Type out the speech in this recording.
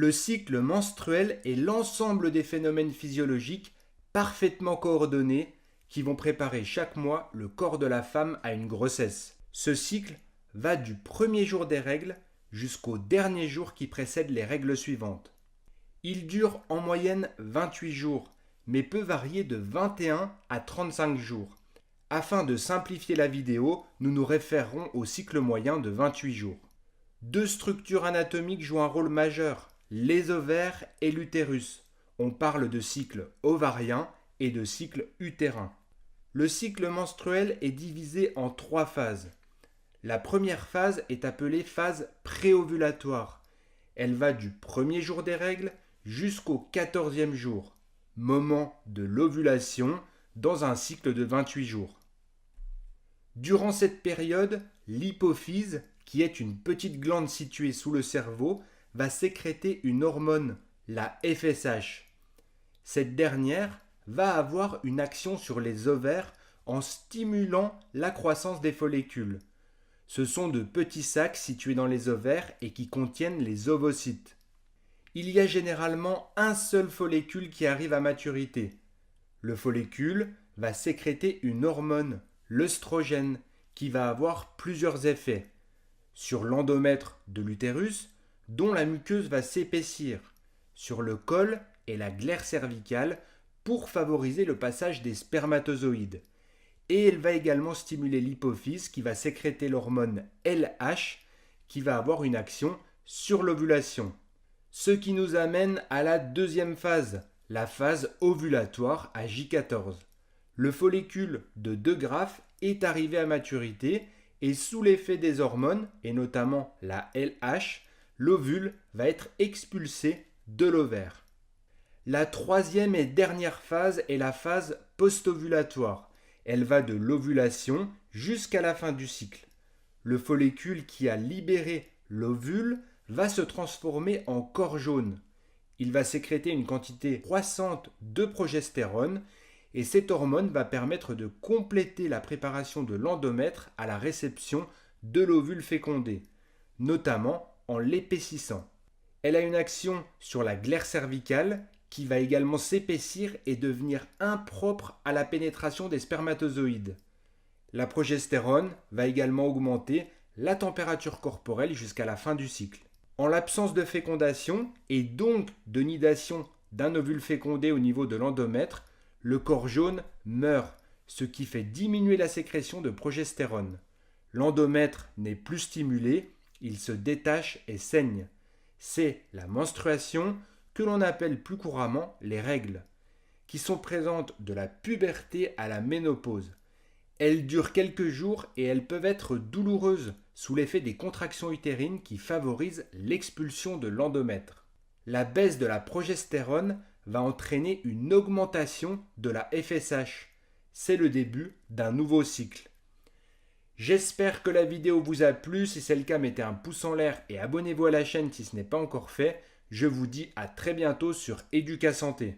Le cycle menstruel est l'ensemble des phénomènes physiologiques parfaitement coordonnés qui vont préparer chaque mois le corps de la femme à une grossesse. Ce cycle va du premier jour des règles jusqu'au dernier jour qui précède les règles suivantes. Il dure en moyenne 28 jours, mais peut varier de 21 à 35 jours. Afin de simplifier la vidéo, nous nous référerons au cycle moyen de 28 jours. Deux structures anatomiques jouent un rôle majeur, les ovaires et l'utérus. On parle de cycle ovarien et de cycle utérin. Le cycle menstruel est divisé en 3 phases. La première phase est appelée phase préovulatoire. Elle va du premier jour des règles jusqu'au 14e jour, moment de l'ovulation dans un cycle de 28 jours. Durant cette période, l'hypophyse, qui est une petite glande située sous le cerveau, va sécréter une hormone, la FSH. Cette dernière va avoir une action sur les ovaires en stimulant la croissance des follicules. Ce sont de petits sacs situés dans les ovaires et qui contiennent les ovocytes. Il y a généralement un seul follicule qui arrive à maturité. Le follicule va sécréter une hormone, l'œstrogène, qui va avoir plusieurs effets sur l'endomètre de l'utérus, dont la muqueuse va s'épaissir, sur le col et la glaire cervicale pour favoriser le passage des spermatozoïdes. Et elle va également stimuler l'hypophyse qui va sécréter l'hormone LH qui va avoir une action sur l'ovulation. Ce qui nous amène à la deuxième phase, la phase ovulatoire à J14. Le follicule de 2 graphes est arrivé à maturité et sous l'effet des hormones, et notamment la LH, l'ovule va être expulsé de l'ovaire. La troisième et dernière phase est la phase post-ovulatoire. Elle va de l'ovulation jusqu'à la fin du cycle. Le follicule qui a libéré l'ovule va se transformer en corps jaune. Il va sécréter une quantité croissante de progestérone et cette hormone va permettre de compléter la préparation de l'endomètre à la réception de l'ovule fécondé, notamment en l'épaississant. Elle a une action sur la glaire cervicale qui va également s'épaissir et devenir impropre à la pénétration des spermatozoïdes. La progestérone va également augmenter la température corporelle jusqu'à la fin du cycle. En l'absence de fécondation et donc de nidation d'un ovule fécondé au niveau de l'endomètre, le corps jaune meurt, ce qui fait diminuer la sécrétion de progestérone. L'endomètre n'est plus stimulé, il se détache et saigne. C'est la menstruation, que l'on appelle plus couramment les règles, qui sont présentes de la puberté à la ménopause. Elles durent quelques jours et elles peuvent être douloureuses sous l'effet des contractions utérines qui favorisent l'expulsion de l'endomètre. La baisse de la progestérone va entraîner une augmentation de la FSH. C'est le début d'un nouveau cycle. J'espère que la vidéo vous a plu. Si c'est le cas, mettez un pouce en l'air et abonnez-vous à la chaîne si ce n'est pas encore fait. Je vous dis à très bientôt sur Educa Santé.